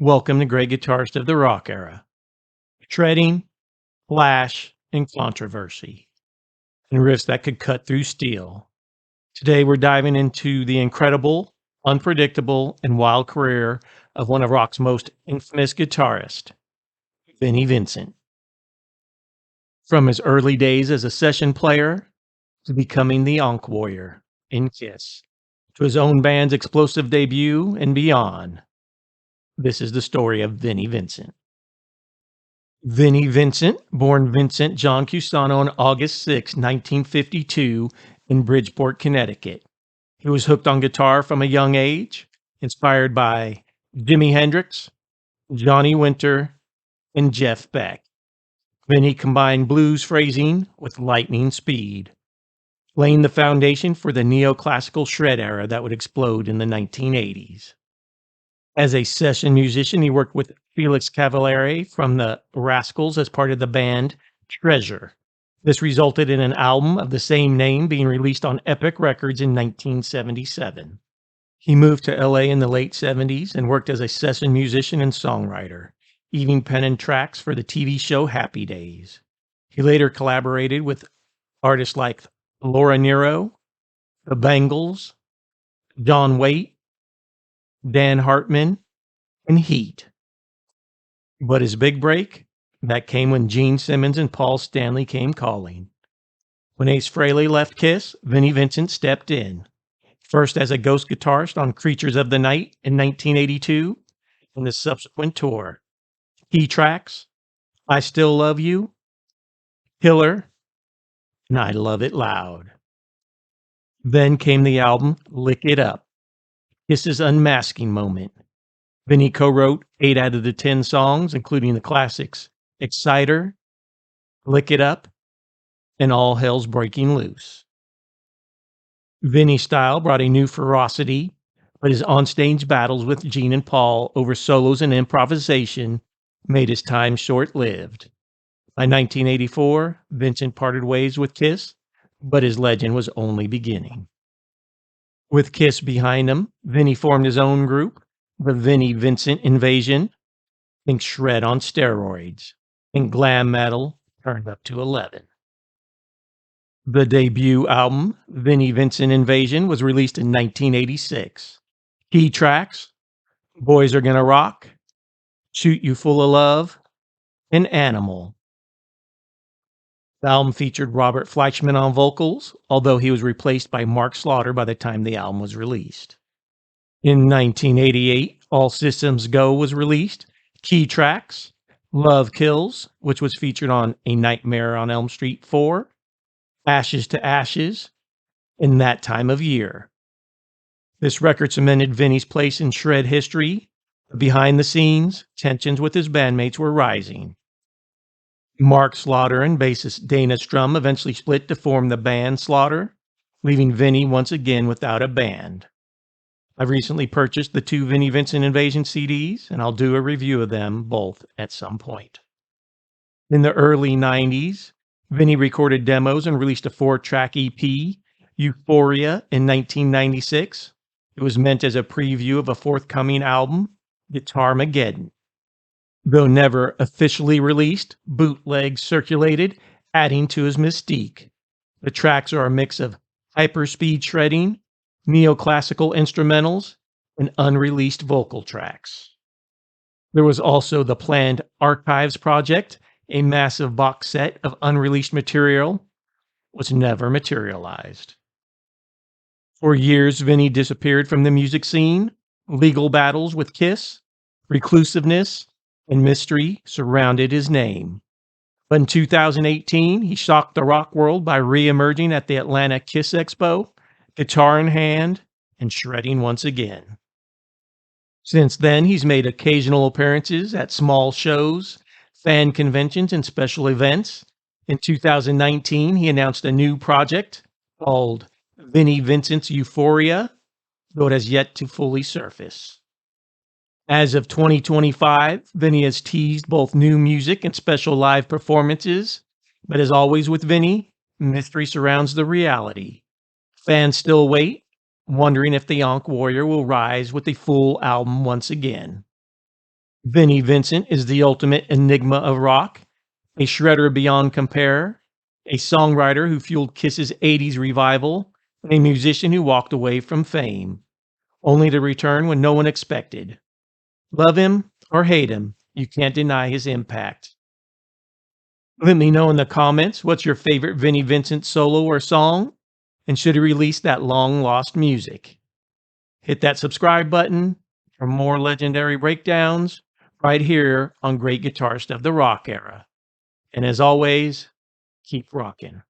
Welcome to Great Guitarist of the Rock Era. Shredding, flash, and controversy, and riffs that could cut through steel. Today we're diving into the incredible, unpredictable, and wild career of one of rock's most infamous guitarists, Vinnie Vincent. From his early days as a session player to becoming the Ankh warrior in Kiss, to his own band's explosive debut and beyond. This is the story of Vinnie Vincent. Vinnie Vincent, born Vincent John Cusano on August 6, 1952, in Bridgeport, Connecticut. He was hooked on guitar from a young age, inspired by Jimi Hendrix, Johnny Winter, and Jeff Beck. Vinnie combined blues phrasing with lightning speed, laying the foundation for the neoclassical shred era that would explode in the 1980s. As a session musician, he worked with Felix Cavaliere from the Rascals as part of the band Treasure. This resulted in an album of the same name being released on Epic Records in 1977. He moved to LA in the late 70s and worked as a session musician and songwriter, even penning tracks for the TV show Happy Days. He later collaborated with artists like Laura Nyro, The Bangles, John Waite, Dan Hartman, and Heat. But his big break, that came when Gene Simmons and Paul Stanley came calling. When Ace Frehley left Kiss, Vinnie Vincent stepped in, first as a ghost guitarist on Creatures of the Night in 1982, and the subsequent tour. Key tracks, I Still Love You, Killer, and I Love It Loud. Then came the album Lick It Up, Kiss's unmasking moment. Vinnie co-wrote 8 out of the 10 songs, including the classics Exciter, Lick It Up, and All Hell's Breaking Loose. Vinnie's style brought a new ferocity, but his onstage battles with Gene and Paul over solos and improvisation made his time short-lived. By 1984, Vincent parted ways with Kiss, but his legend was only beginning. With Kiss behind him, Vinnie formed his own group, the Vinnie Vincent Invasion, think shred on steroids, and glam metal turned up to 11. The debut album, Vinnie Vincent Invasion, was released in 1986. Key tracks, Boys Are Gonna Rock, Shoot You Full of Love, and Animal. The album featured Robert Fleischman on vocals, although he was replaced by Mark Slaughter by the time the album was released. In 1988, All Systems Go was released. Key tracks, Love Kills, which was featured on A Nightmare on Elm Street 4, Ashes to Ashes, and That Time of Year. This record cemented Vinnie's place in shred history. Behind the scenes, tensions with his bandmates were rising. Mark Slaughter and bassist Dana Strum eventually split to form the band Slaughter, leaving Vinnie once again without a band. I've recently purchased the 2 Vinnie Vincent Invasion CDs, and I'll do a review of them both at some point. In the early 90s, Vinnie recorded demos and released a 4-track EP, Euphoria, in 1996. It was meant as a preview of a forthcoming album, Guitarmageddon. Though never officially released, bootlegs circulated, adding to his mystique. The tracks are a mix of hyperspeed shredding, neoclassical instrumentals, and unreleased vocal tracks. There was also the planned Archives project, a massive box set of unreleased material, was never materialized. For years, Vinnie disappeared from the music scene. Legal battles with Kiss, reclusiveness, and mystery surrounded his name. But in 2018, he shocked the rock world by re-emerging at the Atlanta Kiss Expo, guitar in hand, and shredding once again. Since then, he's made occasional appearances at small shows, fan conventions, and special events. In 2019, he announced a new project called Vinnie Vincent's Euphoria, though it has yet to fully surface. As of 2025, Vinnie has teased both new music and special live performances, but as always with Vinnie, mystery surrounds the reality. Fans still wait, wondering if the Ankh warrior will rise with a full album once again. Vinnie Vincent is the ultimate enigma of rock, a shredder beyond compare, a songwriter who fueled Kiss's 80s revival, and a musician who walked away from fame, only to return when no one expected. Love him or hate him, you can't deny his impact. Let me know in the comments what's your favorite Vinnie Vincent solo or song, and should he release that long lost music. Hit that subscribe button for more legendary breakdowns right here on Great Guitarist of the Rock Era. And as always, keep rocking.